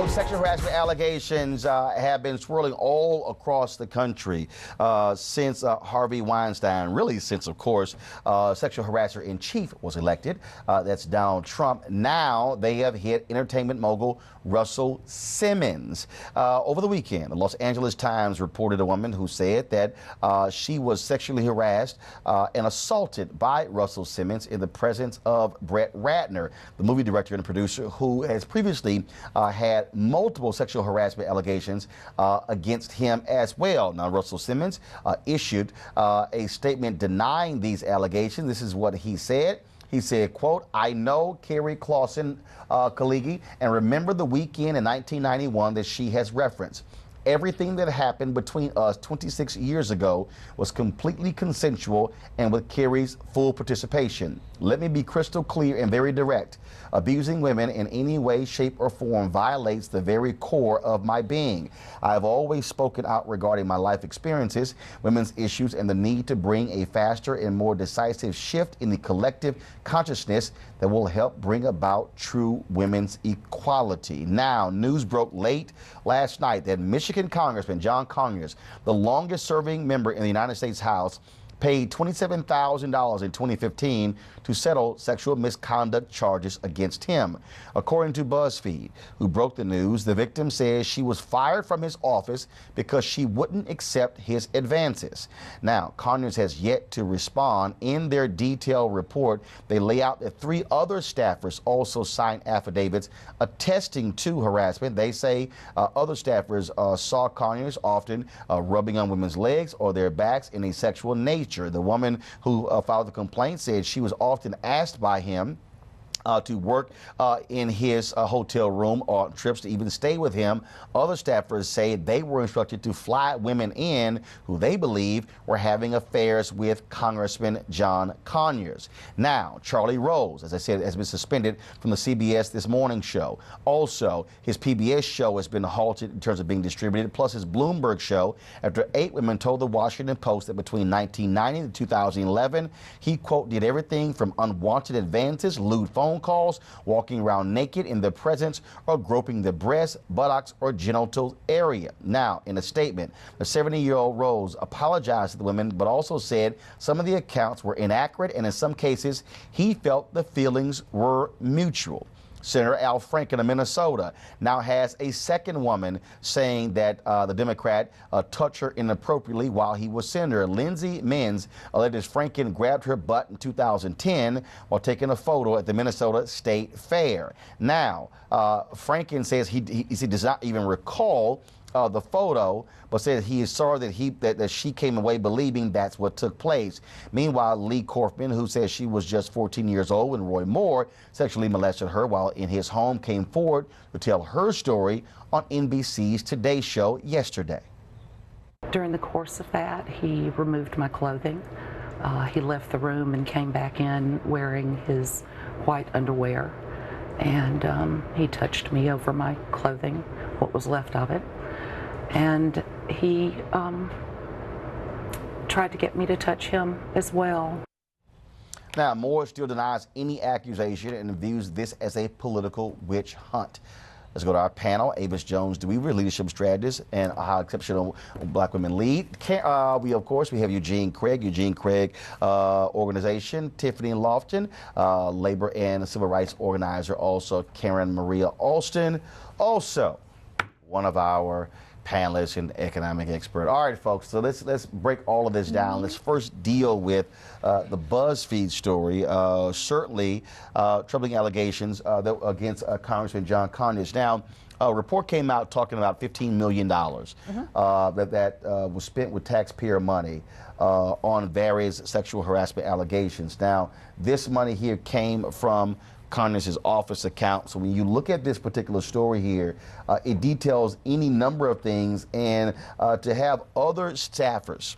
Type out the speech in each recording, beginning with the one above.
Folks, sexual harassment allegations have been swirling all across the country since Harvey Weinstein, really since, of course, sexual harasser in chief was elected. That's Donald Trump. Now they have hit entertainment mogul Russell Simmons. Over the weekend, the Los Angeles Times reported a woman who said that she was sexually harassed and assaulted by Russell Simmons in the presence of Brett Ratner, the movie director and producer who has previously had multiple sexual harassment allegations against him as well. Now, Russell Simmons issued a statement denying these allegations. This is what he said. He said, quote, "I know Carrie Clausen Kaligi and remember the weekend in 1991 that she has referenced. Everything that happened between us 26 years ago was completely consensual and with Carrie's full participation. Let me be crystal clear and very direct. Abusing women in any way, shape, or form violates the very core of my being. I have always spoken out regarding my life experiences, women's issues, and the need to bring a faster and more decisive shift in the collective consciousness that will help bring about true women's equality." Now, news broke late last night that Michigan Congressman John Conyers, the longest-serving member in the United States House, paid $27,000 in 2015 to settle sexual misconduct charges against him. According to Buzzfeed, who broke the news, the victim says she was fired from his office because she wouldn't accept his advances. Now, Conyers has yet to respond. In their detailed report, they lay out that 3 other staffers also signed affidavits attesting to harassment. They say other staffers saw Conyers often rubbing on women's legs or their backs in a sexual nature. The woman who filed the complaint said she was often asked by him to work in his hotel room or trips to even stay with him. Other staffers say they were instructed to fly women in who they believe were having affairs with Congressman John Conyers. Now, Charlie Rose, as I said, has been suspended from the CBS This Morning show. Also, his PBS show has been halted in terms of being distributed, plus his Bloomberg show, after 8 women told the Washington Post that between 1990 and 2011, he, quote, did everything from unwanted advances, lewd phone calls, walking around naked in their presence, or groping the breast, buttocks, or genital area. Now, in a statement, the 70-year-old Rose apologized to the women, but also said some of the accounts were inaccurate, and in some cases, he felt the feelings were mutual. Senator Al Franken of Minnesota now has a second woman saying that the Democrat touched her inappropriately while he was senator. Lindsey Mims alleges Franken grabbed her butt in 2010 while taking a photo at the Minnesota State Fair. Now, Franken says he does not even recall the photo, but says he is sorry that she came away believing that's what took place. Meanwhile, Lee Corfman, who says she was just 14 years old when Roy Moore sexually molested her while in his home, came forward to tell her story on NBC's Today Show yesterday. During the course of that, he removed my clothing. He left the room and came back in wearing his white underwear, and he touched me over my clothing, what was left of it. And he tried to get me to touch him as well. Now, Moore still denies any accusation and views this as a political witch hunt. Let's go to our panel. Avis Jones, DeWeaver, leadership strategist and how exceptional black women lead. Of course, we have Eugene Craig, organization. Tiffany Lofton, labor and civil rights organizer. Also, Karen Maria Alston. Also, one of our panelist and economic expert. All right, folks, so let's break all of this down. Let's first deal with the Buzzfeed story. Certainly troubling allegations against Congressman John Conyers. Now, a report came out talking about $15 million that was spent with taxpayer money on various sexual harassment allegations. Now, this money here came from Conyers' office account. So when you look at this particular story here, it details any number of things, and to have other staffers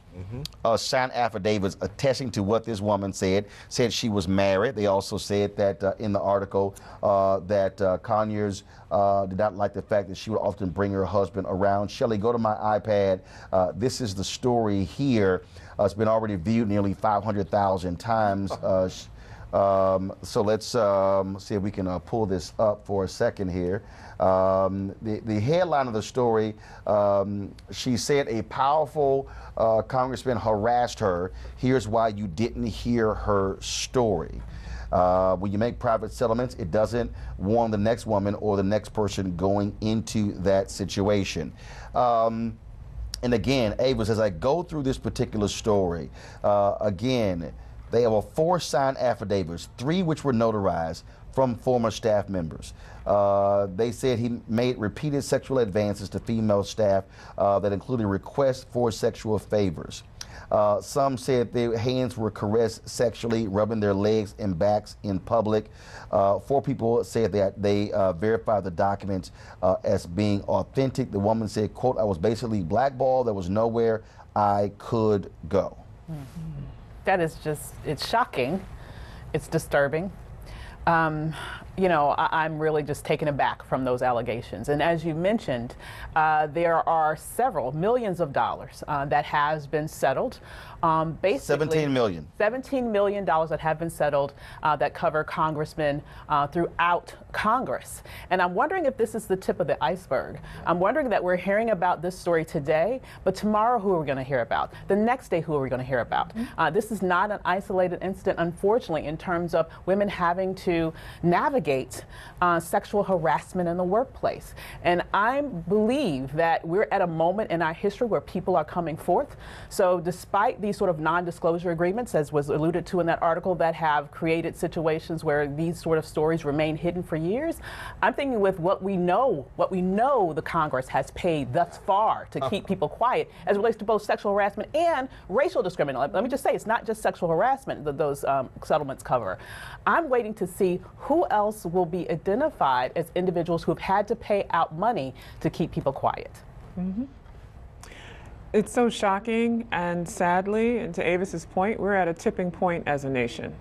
sign affidavits attesting to what this woman said she was married. They also said that in the article that Conyers did not like the fact that she would often bring her husband around. Shelley, go to my iPad. This is the story here. It's been already viewed nearly 500,000 times. So let's see if we can pull this up for a second here. The headline of the story, she said a powerful congressman harassed her. Here's why you didn't hear her story. When you make private settlements, it doesn't warn the next woman or the next person going into that situation. And again, Avis, as I go through this particular story, again, they have 4 signed affidavits, 3 which were notarized from former staff members. They said he made repeated sexual advances to female staff that included requests for sexual favors. Some said their hands were caressed sexually, rubbing their legs and backs in public. 4 people said that they verified the documents as being authentic. The woman said, quote, "I was basically blackballed. There was nowhere I could go." Mm-hmm. That is just, it's shocking. It's disturbing. You know, I'm really just taken aback from those allegations. And as you mentioned, there are several millions of dollars that has been settled. Basically, $17 million. $17 million that have been settled that cover congressmen throughout Congress. And I'm wondering if this is the tip of the iceberg. I'm wondering that we're hearing about this story today, but tomorrow who are we going to hear about? The next day, who are we going to hear about? This is not an isolated incident, unfortunately, in terms of women having to navigate sexual harassment in the workplace. And I believe that we're at a moment in our history where people are coming forth. So despite these sort of non-disclosure agreements, as was alluded to in that article, that have created situations where these sort of stories remain hidden for years, I'm thinking with what we know the Congress has paid thus far to keep people quiet as it relates to both sexual harassment and racial discrimination. Let me just say, it's not just sexual harassment that those settlements cover. I'm waiting to see who else will be identified as individuals who have had to pay out money to keep people quiet. Mm-hmm. It's so shocking, and sadly, and to Avis's point, we're at a tipping point as a nation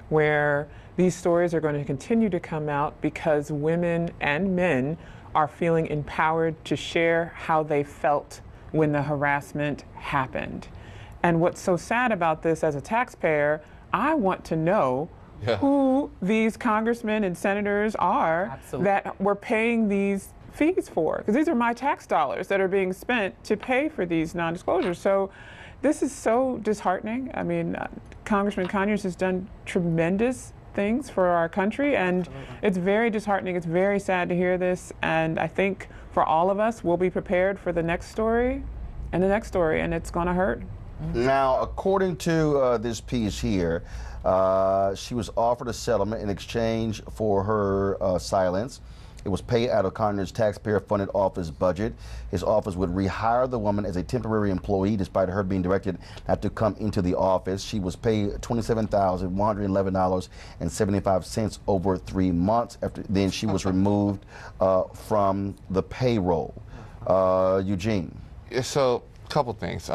where these stories are going to continue to come out because women and men are feeling empowered to share how they felt when the harassment happened. And what's so sad about this as a taxpayer, I want to know who these congressmen and senators are that we're paying these fees for, because these are my tax dollars that are being spent to pay for these non-disclosures. So this is so disheartening. I mean, Congressman Conyers has done tremendous things for our country, and it's very disheartening. It's very sad to hear this, and I think for all of us, we'll be prepared for the next story and the next story, and it's going to hurt. Now, according to this piece here, she was offered a settlement in exchange for her silence. It was paid out of Conyers' taxpayer-funded office budget. His office would rehire the woman as a temporary employee despite her being directed not to come into the office. She was paid $27,111.75 over 3 months. After then, she was removed from the payroll. Eugene. So, a couple things.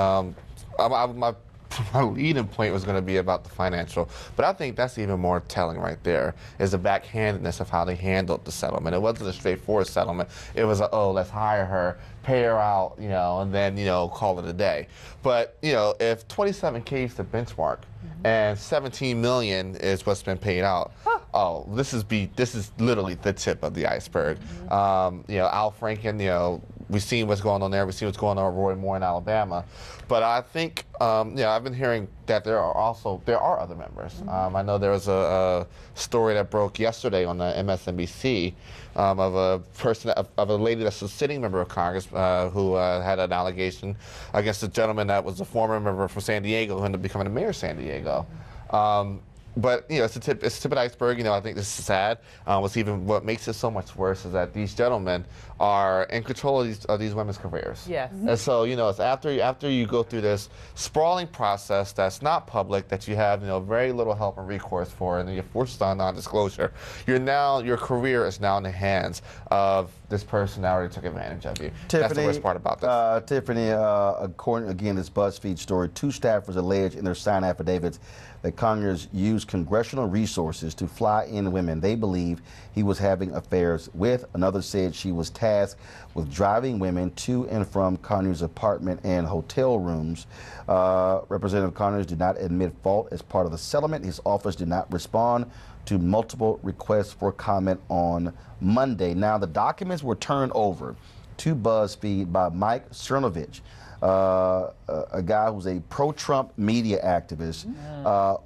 My leading point was going to be about the financial, but I think that's even more telling right there, is the backhandedness of how they handled the settlement. It wasn't a straightforward settlement. It was a, oh, let's hire her, pay her out, you know, and then, you know, call it a day. But, you know, if 27K is the benchmark and 17 million is what's been paid out, oh, this is literally the tip of the iceberg. You know, Al Franken, you know, we've seen what's going on there. We've seen what's going on with Roy Moore in Alabama. But I think, you know, I've been hearing that there are other members. I know there was a story that broke yesterday on the MSNBC of a person, of a lady that's a sitting member of Congress who had an allegation against a gentleman that was a former member from San Diego who ended up becoming the mayor of San Diego. But, you know, it's a tip of the iceberg. You know, I think this is sad. What makes it so much worse is that these gentlemen are in control of these women's careers. Yes. And so, you know, it's after you go through this sprawling process that's not public, that you have, you know, very little help and recourse for, and then you're forced on non-disclosure. Your career is now in the hands of this person that already took advantage of you. Tiffany, that's the worst part about this. Tiffany, according, again, this BuzzFeed story, 2 staffers alleged in their signed affidavits that Conyers used used congressional resources to fly in women they believe he was having affairs with. Another said she was tasked with driving women to and from Conyers' apartment and hotel rooms. Representative Conyers did not admit fault as part of the settlement. His office did not respond to multiple requests for comment on Monday. Now, the documents were turned over to Buzzfeed by Mike Cernovich, a guy who's a pro-Trump media activist,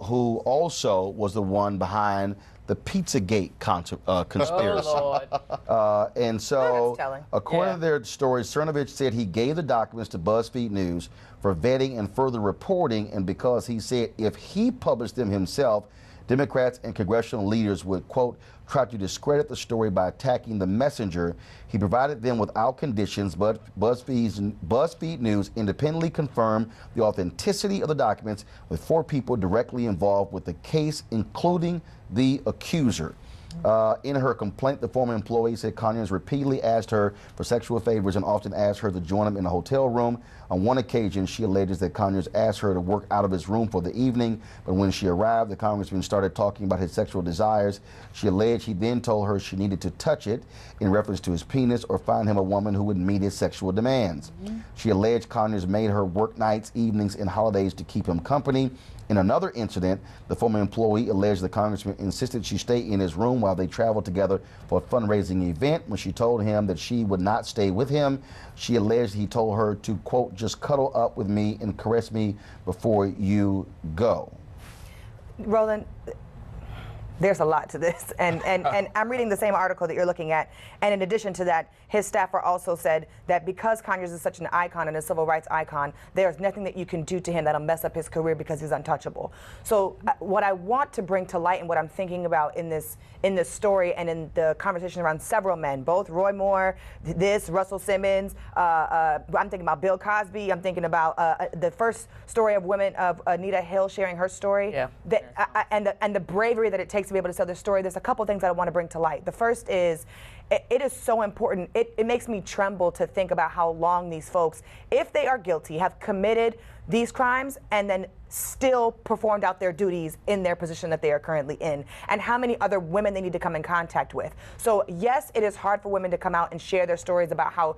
who also was the one behind the Pizzagate conspiracy. Oh, Lord. And so, That's telling. according to their story, Cernovich said he gave the documents to BuzzFeed News for vetting and further reporting, and because he said if he published them himself, Democrats and congressional leaders would, quote, try to discredit the story by attacking the messenger. He provided them without conditions, but BuzzFeed News independently confirmed the authenticity of the documents with 4 people directly involved with the case, including the accuser. In her complaint, the former employee said Conyers repeatedly asked her for sexual favors and often asked her to join him in a hotel room. On one occasion, she alleges that Conyers asked her to work out of his room for the evening, but when she arrived, the congressman started talking about his sexual desires. She alleged he then told her she needed to touch it in reference to his penis or find him a woman who would meet his sexual demands. She alleged Conyers made her work nights, evenings, and holidays to keep him company. In another incident, the former employee alleged the congressman insisted she stay in his room while they traveled together for a fundraising event. When she told him that she would not stay with him, she alleged he told her to, quote, just cuddle up with me and caress me before you go. Roland, there's a lot to this, and I'm reading the same article that you're looking at, and in addition to that, his staffer also said that because Conyers is such an icon and a civil rights icon, there's nothing that you can do to him that'll mess up his career because he's untouchable. So what I want to bring to light and what I'm thinking about in this story and in the conversation around several men, both Roy Moore, Russell Simmons, I'm thinking about Bill Cosby, I'm thinking about the first story of women of Anita Hill sharing her story, and the bravery that it takes to be able to tell this story. There's a couple things that I want to bring to light. The first is, it is so important. It makes me tremble to think about how long these folks, if they are guilty, have committed these crimes and then still performed out their duties in their position that they are currently in, and how many other women they need to come in contact with. So yes, it is hard for women to come out and share their stories about how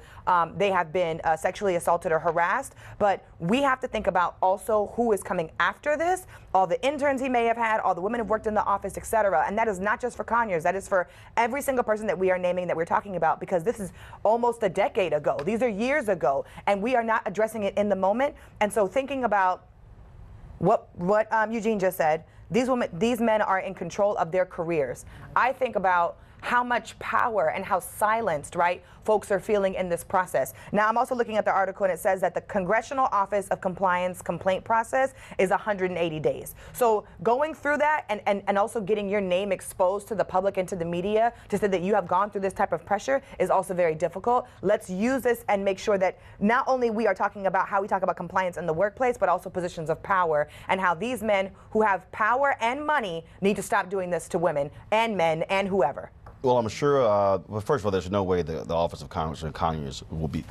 they have been sexually assaulted or harassed, but we have to think about also who is coming after this, all the interns he may have had, all the women who've worked in the office, etc. And that is not just for Conyers, that is for every single person that we are naming, that we're talking about, because this is almost a decade ago. These are years ago, and we are not addressing it in the moment. And so thinking about what Eugene just said, these men are in control of their careers. I think about how much power and how silenced, right, folks are feeling in this process. Now, I'm also looking at the article, and it says that the Congressional Office of Compliance complaint process is 180 days. So going through that and also getting your name exposed to the public and to the media to say that you have gone through this type of pressure is also very difficult. Let's use this and make sure that not only we are talking about how we talk about compliance in the workplace, but also positions of power, and how these men who have power and money need to stop doing this to women and men and whoever. Well, I'm sure, well, first of all, there's no way the Office of Congressman Conyers will be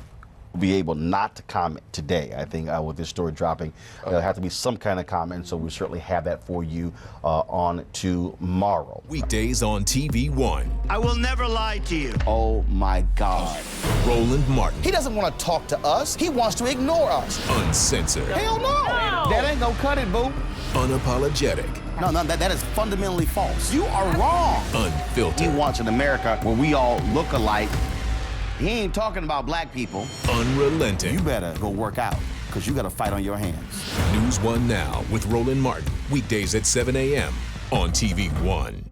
able not to comment today. I think with this story dropping, there'll have to be some kind of comment, so we certainly have that for you on tomorrow. Weekdays on TV One. I will never lie to you. Oh my God. Roland Martin. He doesn't want to talk to us. He wants to ignore us. Uncensored. Hell no. That ain't gonna cut it, boo. Unapologetic. No, that is fundamentally false. You are wrong. Unfiltered. He wants an America where we all look alike. He ain't talking about black people. Unrelenting. You better go work out, because you got a fight on your hands. NewsOne Now with Roland Martin. Weekdays at 7 a.m. on TV One.